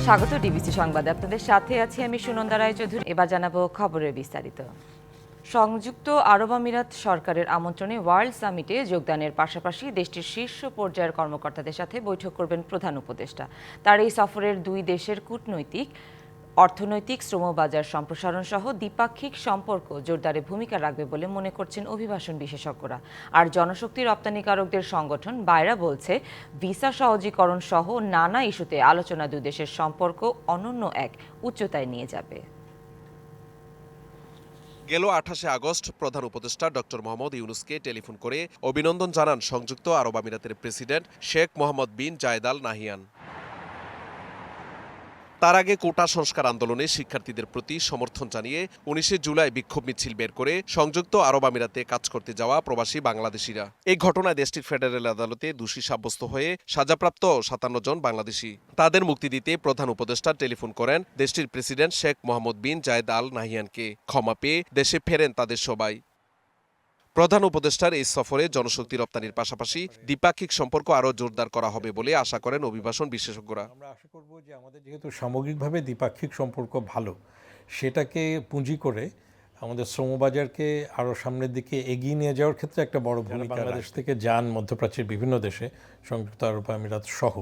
স্বাগত ডিবিসি সংবাদে। আপনাদের সাথে আছি আমি সুনন্দা রায়চৌধুরী। এবার জানাবো খবরের বিস্তারিত। সংযুক্ত আরব আমিরাত সরকারের আমন্ত্রণে ওয়ার্ল্ড সামিটে যোগদানের পাশাপাশি দেশটির শীর্ষ পর্যায়ের কর্মকর্তাদের সাথে বৈঠক করবেন প্রধান উপদেষ্টা। তার এই সফরের দুই দেশের কূটনৈতিক, অর্থনৈতিক, শ্রমবাজার সম্প্রসারণ সহ দ্বিপাক্ষিক সম্পর্ক জোরদারে ভূমিকা রাখবে বলে মনে করছেন অভিবাসন বিশেষজ্ঞরা। আর জনশক্তি রপ্তানিকারকদের সংগঠন বায়রা বলছে, ভিসা সহজীকরণ সহ নানা ইস্যুতে আলোচনা দুই দেশের সম্পর্ক অনন্য এক উচ্চতায় নিয়ে যাবে। গেল 28 আগস্ট প্রধান উপদেষ্টা ডক্টর মোহাম্মদ ইউনুসকে টেলিফোন করে অভিনন্দন জানান সংযুক্ত আরব আমিরাতের প্রেসিডেন্ট শেখ মোহাম্মদ বিন জায়েদ আল নাহিয়ান। তার আগে কোটা সংস্কার আন্দোলনে শিক্ষার্থীদের প্রতি সমর্থন জানিয়ে 19 জুলাই বিক্ষোভ মিছিল বের করে সংযুক্ত আরব আমিরাতে কাজ করতে যাওয়া প্রবাসী বাংলাদেশিরা। এই ঘটনায় দেশটির ফেডারেল আদালতে দোষী সাব্যস্ত হয়ে সাজাপ্রাপ্ত 57 জন বাংলাদেশি। তাদের মুক্তি দিতে প্রধান উপদেষ্টা টেলিফোন করেন দেশটির প্রেসিডেন্ট শেখ মোহাম্মদ বিন জায়েদ আল নাহিয়ানকে। ক্ষমা পেয়ে দেশে ফেরেন তাদের সবাই। প্রধান উপদেষ্টার এই সফরে জনশক্তি রপ্তানির পাশাপাশি দ্বিপাক্ষিক সম্পর্ক আরও জোরদার করা হবে বলে আশা করেন অভিবাসন বিশেষজ্ঞরা। আমরা আশা করব যে আমাদের যেহেতু সামগ্রিকভাবে দ্বিপাক্ষিক সম্পর্ক ভালো, সেটাকে পুঁজি করে আমাদের শ্রমবাজারকে আরও সামনের দিকে এগিয়ে নিয়ে যাওয়ার ক্ষেত্রে একটা বড় ভূমিকা। বাংলাদেশ থেকে যান মধ্যপ্রাচ্যের বিভিন্ন দেশে, সংযুক্ত আরব আমিরাত সহ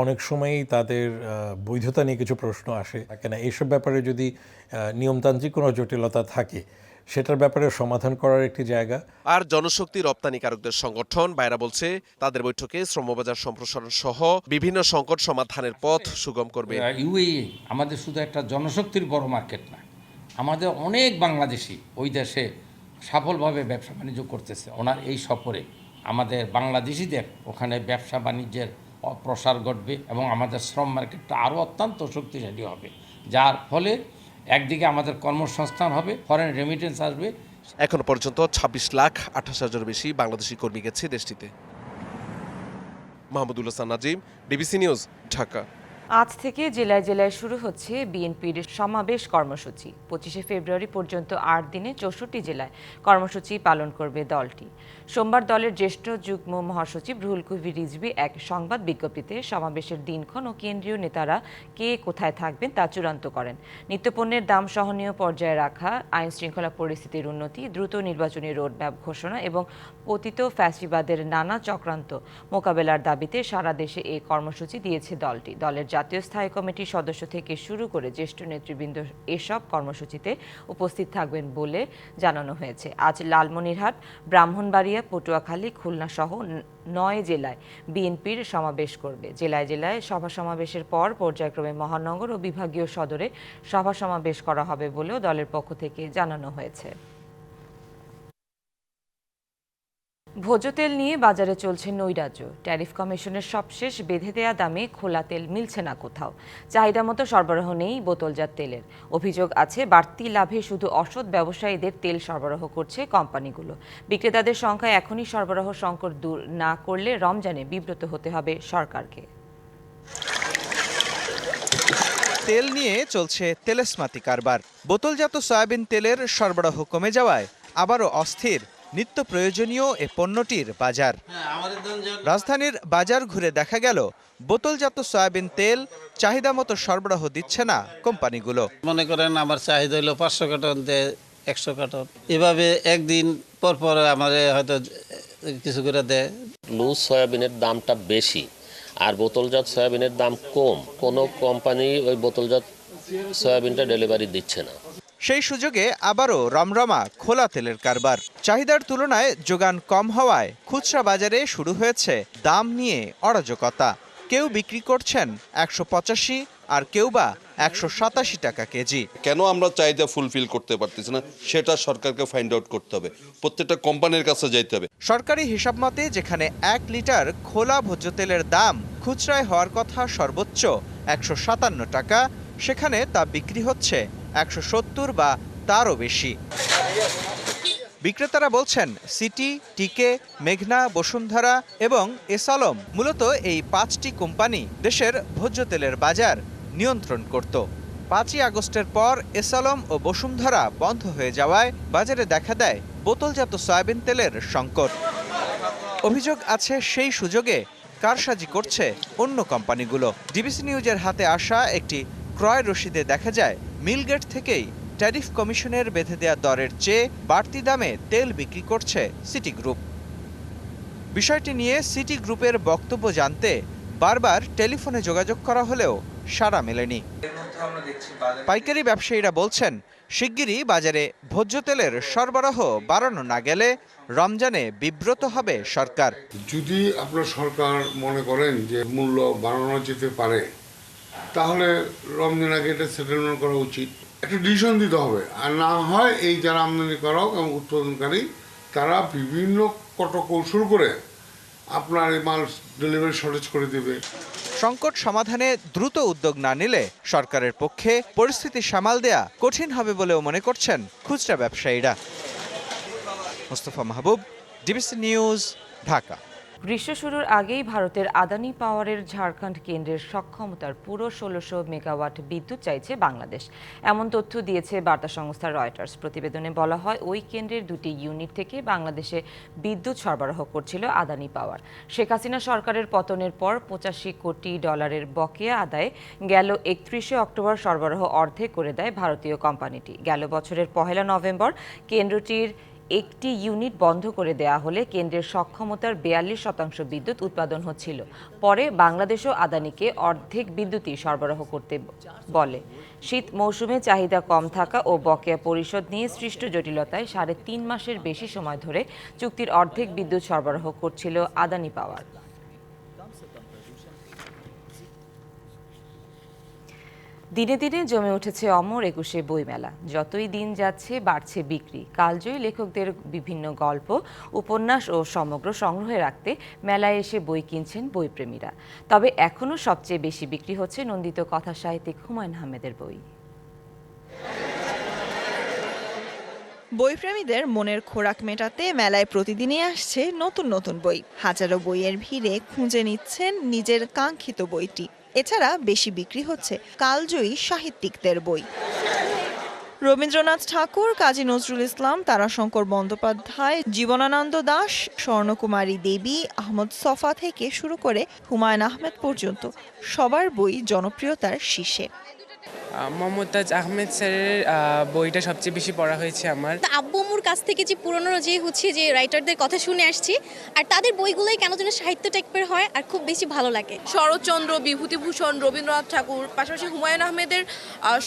অনেক সময়ই তাদের বৈধতা নিয়ে কিছু প্রশ্ন আসে কেন, এইসব ব্যাপারে যদি নিয়মতান্ত্রিক কোনো জটিলতা থাকে সেটার ব্যাপারে সমাধান করার একটি জায়গা। আর জনশক্তি রপ্তানিকারকদের সংগঠন বায়রা বলছে, তাদের বৈঠকে শ্রমবাজার সম্প্রসারণ সহ বিভিন্ন সংকট সমাধানের পথ সুগম করবে। ইউএই আমাদের শুধু একটা জনশক্তির বড় মার্কেট না, আমাদের অনেক বাংলাদেশি ওই দেশে সফলভাবে ব্যবসা বাণিজ্য করতেছে। ওনার এই সফরে আমাদের বাংলাদেশিদের ওখানে ব্যবসা বাণিজ্যের প্রসার ঘটবে এবং আমাদের শ্রম মার্কেটটা আরও অত্যন্ত শক্তিশালী হবে, যার ফলে একদিকে আমাদের কর্মসংস্থান হবে, ফরেন রেমিটেন্স আসবে। এখন পর্যন্ত 26,28,000 বেশি বাংলাদেশি কর্মী গেছে দেশটিতে। Mahmudul Hasan Nazim, DBC news, Dhaka. আজ থেকে জেলায় জেলায় শুরু হচ্ছে বিএনপির সমাবেশ কর্মসূচি। 25 ফেব্রুয়ারি পর্যন্ত 8 দিনে 64 জেলায় কর্মসূচি পালন করবে দলটি। সোমবার দলের জ্যেষ্ঠ যুগ্ম মহাসচিব রুহুল কবির রিজভী এক সংবাদ বিজ্ঞপ্তিতে সমাবেশের দিনক্ষণ ও কেন্দ্রীয় নেতারা কে কোথায় থাকবেন তা চূড়ান্ত করেন। নিত্যপণ্যের দাম সহনীয় পর্যায়ে রাখা, আইন শৃঙ্খলা পরিস্থিতির উন্নতি, দ্রুত নির্বাচনী রোডম্যাপ ঘোষণা এবং পতিত ফ্যাসিবাদের নানা চক্রান্ত মোকাবেলার দাবিতে সারা দেশে এই কর্মসূচি দিয়েছে দলটি। দলের জাতীয় স্থায়ী কমিটির সদস্য থেকে শুরু করে জ্যেষ্ঠ নেতৃবৃন্দ এসব কর্মসূচিতে উপস্থিত থাকবেন বলে জানানো হয়েছে। আজ লালমনিরহাট, ব্রাহ্মণবাড়িয়া, পটুয়াখালী, খুলনা সহ 9 জেলায় বিএনপির সমাবেশ করবে। জেলায় জেলায় সভা সমাবেশের পর পর্যায়ক্রমে মহানগর ও বিভাগীয় সদরে সভা সমাবেশ করা হবে বলেও দলের পক্ষ থেকে জানানো হয়েছে। ভোজ্য তেল নিয়ে বাজারে চলছে নৈরাজ্য। ট্যারিফ কমিশনের সবশেষ বেঁধে দেয়া দামে খোলা তেল মিলছে না কোথাও। চাহিদা মতো সরবরাহ নেই বোতলজাত তেলের। অভিযোগ আছে বাড়তি লাভে শুধু অসৎ ব্যবসায়ীদের তেল সরবরাহ করছে কোম্পানিগুলো। বিক্রেতাদের সংখ্যায় এখনই সরবরাহ সংকট দূর না করলে রমজানে বিব্রত হতে হবে সরকারকে। তেল নিয়ে চলছে তেলেসমাতি কারবার। বোতলজাত সয়াবিন তেলের সরবরাহ কমে যাওয়ায় আবারও অস্থির নিত্য প্রয়োজনীয় এ পণ্যটির বাজার। রাজধানীর বাজার ঘুরে দেখা গেল বোতলজাত সয়াবিন তেল চাহিদা মতো সরবরাহ দিচ্ছে না কোম্পানিগুলো। মনে করেন আমার চাহিদা হলো 500 কার্টন দেয়, 100 কার্টন, এভাবে একদিন পর পর আমাদের হয়তো কিছু করে দেয়। লুজ সয়াবিনের দামটা বেশি আর বোতলজাত সয়াবিনের দাম কম। কোনো কোম্পানি ওই বোতলজাত সয়াবিনটা ডেলিভারি দিচ্ছে না। সেই সুযোগে আবারও রমরমা খোলা তেলের কারবার। চাহিদার তুলনায় যোগান কম হওয়ায় খুচরা বাজারে শুরু হয়েছে দাম নিয়ে অরাজকতা। কেউ বিক্রি করছেন 185 আর কেউ বা 187 টাকা কেজি। কেন আমরা চাহিদা ফুলফিল করতে পারতেছি না সেটা সরকারকে ফাইন্ড আউট করতে হবে, প্রত্যেকটা কোম্পানির কাছে যাইতে হবে। সরকারি হিসাব মতে যেখানে 1 লিটার খোলা ভোজ্য তেলের দাম খুচরায় হওয়ার কথা সর্বোচ্চ 157 টাকা, সেখানে তা বিক্রি হচ্ছে 170 বা তারও বেশি। বিক্রেতারা বলছেন সিটি, টিকে, মেঘনা, বসুন্ধরা এবং এসালম মূলত এই 5টি কোম্পানি দেশের ভোজ্য তেলের বাজার নিয়ন্ত্রণ করত। 5ই আগস্টের পর এসালম ও বসুন্ধরা বন্ধ হয়ে যাওয়ায় বাজারে দেখা দেয় বোতলজাত সয়াবিন তেলের সংকট। অভিযোগ আছে সেই সুযোগে কারসাজি করছে অন্য কোম্পানিগুলো। ডিবিসি নিউজের হাতে আসা একটি ক্রয় রসিদে দেখা যায় মিলগেট থেকেই ট্যারিফ কমিশনের বেঁধে দেওয়া দরের চেয়ে বাড়তি দামে তেল বিক্রি করছে সিটি গ্রুপ। বিষয়টি নিয়ে সিটি গ্রুপের বক্তব্য জানতে বারবার টেলিফোনে যোগাযোগ করা হলেও সাড়া মেলেনি। পাইকারি ব্যবসায়ীরা বলছেন, শিগগিরই বাজারে ভোজ্য তেলের সরবরাহ বাড়ানো না গেলে রমজানে বিব্রত হবে সরকার। যদি আপনার সরকার মনে করেন যে মূল্য বাড়ানো যেতে পারে, তাহলে রমজান আগে এটা সেটেলমেন্ট করা উচিত। একটা ডিসিশন দিতে হবে, আর না হয় এই যারা আমদানিকারক এবং উৎপাদনকারী তারা বিভিন্ন কৌশল করে আপনার এই মাল ডেলিভারি শর্টেজ করে দেবে। সংকট সমাধানে দ্রুত উদ্যোগ না নিলে সরকারের পক্ষে পরিস্থিতি সামাল দেয়া কঠিন হবে বলেও মনে করছেন খুচরা ব্যবসায়ীরা। মোস্তফা মাহবুব, ডিবিসি নিউজ, ঢাকা। গ্রীষ্ম শুরুর আগেই ভারতের আদানি পাওয়ারের ঝাড়খণ্ড কেন্দ্রের সক্ষমতার পুরো ১৬০০ মেগাওয়াট বিদ্যুৎ চাইছে বাংলাদেশ। এমন তথ্য দিয়েছে বার্তা সংস্থা রয়টার্স। প্রতিবেদনে বলা হয়, ওই কেন্দ্রের দুটি ইউনিট থেকে বাংলাদেশে বিদ্যুৎ সরবরাহ করছিল আদানি পাওয়ার। শেখ হাসিনা সরকারের পতনের পর $৮৫ কোটি বকেয়া আদায়ে গেল ৩১ অক্টোবর সরবরাহ অর্ধেক করে দেয় ভারতীয় কোম্পানিটি। গেল বছরের ১ নভেম্বর কেন্দ্রটির একটি ইউনিট বন্ধ করে দেয়া হলে কেন্দ্রের সক্ষমতার ৪২% বিদ্যুৎ উৎপাদন হচ্ছিল। পরে বাংলাদেশও আদানিকে অর্ধেক বিদ্যুৎই সরবরাহ করতে বলে। শীত মৌসুমে চাহিদা কম থাকা ও বকেয়া পরিশোধ নিয়ে সৃষ্ট জটিলতায় ৩.৫ মাসের বেশি সময় ধরে চুক্তির অর্ধেক বিদ্যুৎ সরবরাহ করছিল আদানি পাওয়ার। দিনে দিনে জমে উঠেছে অমর একুশে বইমেলা। যতই দিন যাচ্ছে বাড়ছে বিক্রি। কালজয়ী লেখকদের বিভিন্ন গল্প, উপন্যাস ও সমগ্র সংগ্রহে রাখতে মেলায় এসে বই কিনছেন বইপ্রেমীরা। তবে এখনও সবচেয়ে বেশি বিক্রি হচ্ছে নন্দিত কথা সাহিত্যিক হুমায়ুন আহমেদের বই। বইপ্রেমীদের মনের খোরাক মেটাতে মেলায় প্রতিদিনই আসছে নতুন নতুন বই। হাজারো বইয়ের ভিড়ে খুঁজে নিচ্ছেন নিজের কাঙ্ক্ষিত বইটি। এছাড়া বেশি বিক্রি হচ্ছে কালজয়ী সাহিত্যিকদের বই। রবীন্দ্রনাথ ঠাকুর, কাজী নজরুল ইসলাম, তারাশঙ্কর বন্দ্যোপাধ্যায়, জীবনানন্দ দাশ, স্বর্ণকুমারী দেবী, আহমদ ছফা থেকে শুরু করে হুমায়ুন আহমেদ পর্যন্ত সবার বই জনপ্রিয়তার শীর্ষে। মমতাজ আহমেদ স্যারের বইটা সবচেয়ে বেশি পড়া হয়েছে আমার। আব্বু আম্মুর কাছ থেকে যে পুরনো যে রাইটারদের কথা শুনে আসছি, আর তাদের বইগুলোই কেন যেন সাহিত্য টাইপের হয় আর খুব বেশি ভালো লাগে। শরৎচন্দ্র, বিভূতিভূষণ, রবীন্দ্রনাথ ঠাকুর, পাশাপাশি হুমায়ুন আহমেদের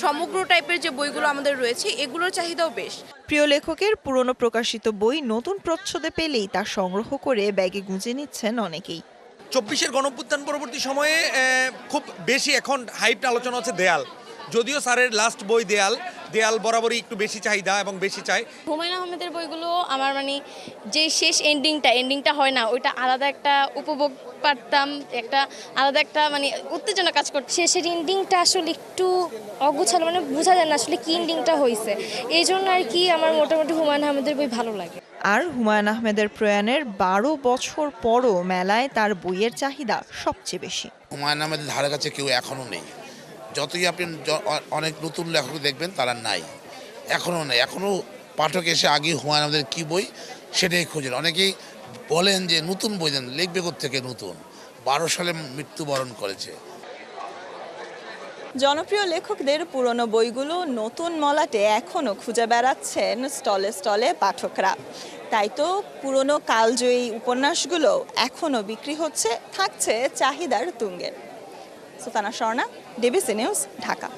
সমগ্র টাইপের যে বইগুলো আমাদের রয়েছে, এগুলোর চাহিদাও বেশ। প্রিয় লেখকের পুরনো প্রকাশিত বই নতুন প্রচ্ছদে পেলেই তা সংগ্রহ করে ব্যাগে গুঁজে নিচ্ছেন অনেকেই। ২৪-এর গণঅভ্যুত্থান পরবর্তী সময়ে খুব বেশি এখন হাইপড আলোচনা হচ্ছে দেয়াল। যদিও স্যারের লাস্ট বই দেয়াল বরাবরই একটু বেশি চাহিদা এবং বেশি চাই। হুমায়ুন আহমেদের বইগুলো আমার যে শেষ এন্ডিংটা হয় না, ওইটা আলাদা একটা উপভোগ পারতাম, একটা আলাদা একটা উত্তেজনা কাজ করত। শেষের এন্ডিংটা আসলে একটু অগোছালো, বোঝা যায় না আসলে কি এন্ডিংটা হয়েছে। এই জন্য আর কি আমার মোটামুটি হুমায়ুন আহমেদের বই ভালো লাগে। আর হুমায়ুন আহমেদের প্রয়াণের ১২ বছর পরও মেলায় তার বইয়ের চাহিদা সবচেয়ে বেশি। হুমায়ুন আহমেদের ধারে কাছে কেউ এখনো নেই। যতই আপনি অনেক নতুন লেখক দেখবেন তারা নাই, এখনও নেই। এখনও পাঠক এসে আগে হুমায়ুন আহমেদের কী বই সেটাই খোঁজেন। অনেকেই বলেন যে নতুন বই দেন, লিখবে থেকে নতুন, ১২ সালে মৃত্যুবরণ করেছে। জনপ্রিয় লেখকদের পুরনো বইগুলো নতুন মলাটে এখনও খুঁজে বেড়াচ্ছেন স্টলে স্টলে পাঠকরা। তাই তো পুরনো কালজয়ী উপন্যাসগুলো এখনও বিক্রি হচ্ছে, থাকছে চাহিদার তুঙ্গে। Sultana Swarna, DBC news, Dhaka.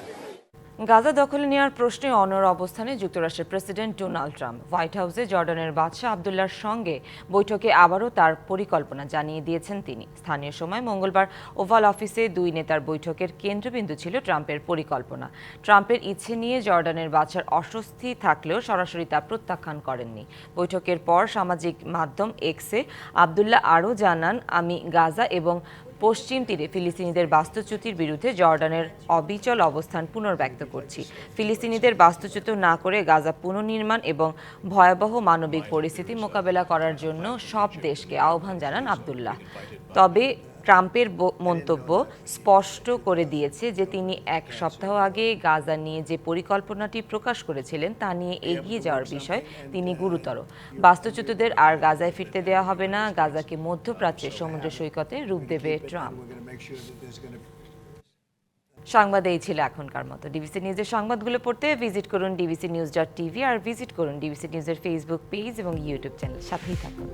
Gaza দখলে নেওয়ার প্রশ্নে অনড় অবস্থানে যুক্তরাষ্ট্রের প্রেসিডেন্ট ডোনাল্ড ট্রাম্প। হোয়াইট হাউসে জর্ডানের বাদশাহ আবদুল্লাহর সঙ্গে বৈঠকে আবারও তার পরিকল্পনা জানিয়ে দিয়েছেন তিনি। স্থানীয় সময় মঙ্গলবার ওভাল অফিসে দুই নেতার বৈঠকের কেন্দ্রবিন্দু ছিল ট্রাম্পের পরিকল্পনা। ট্রাম্পের ইচ্ছে নিয়ে জর্ডানের বাদশার অস্বস্তি থাকলেও সরাসরি তা প্রত্যাখ্যান করেননি। বৈঠকের পর সামাজিক মাধ্যম এক্সে আবদুল্লাহ আরও জানান, আমি গাজা এবং পশ্চিম তীরে ফিলিস্তিনিদের বাস্তুচ্যুতির বিরুদ্ধে জর্ডানের অবিচল অবস্থান পুনর্ব্যক্ত করছি। ফিলিস্তিনিদের বাস্তুচ্যুত না করে গাজা পুনর্নির্মাণ এবং ভয়াবহ মানবিক পরিস্থিতি মোকাবেলা করার জন্য সব দেশকে আহ্বান জানান আবদুল্লাহ। তবে ট্রাম্পের মন্তব্য স্পষ্ট করে দিয়েছে যে তিনি এক সপ্তাহ আগে গাজা নিয়ে যে পরিকল্পনাটি প্রকাশ করেছিলেন তা নিয়ে এগিয়ে যাওয়ার বিষয় তিনি গুরুতর। বাস্তুচ্যুতদের আর গাজায় ফিরতে দেওয়া হবে না, গাজাকে মধ্যপ্রাচ্যের সমুদ্র সৈকতে রূপ দেবে ট্রাম্প। সংবাদ এই ছিল এখনকার মতো। ডিবিসি নিউজের সংবাদগুলো পড়তে ভিজিট করুন dbcnews.tv আর ভিজিট করুন ডিবিসি নিউজের ফেসবুক পেজ এবং ইউটিউব চ্যানেল। সাথেই থাকুন।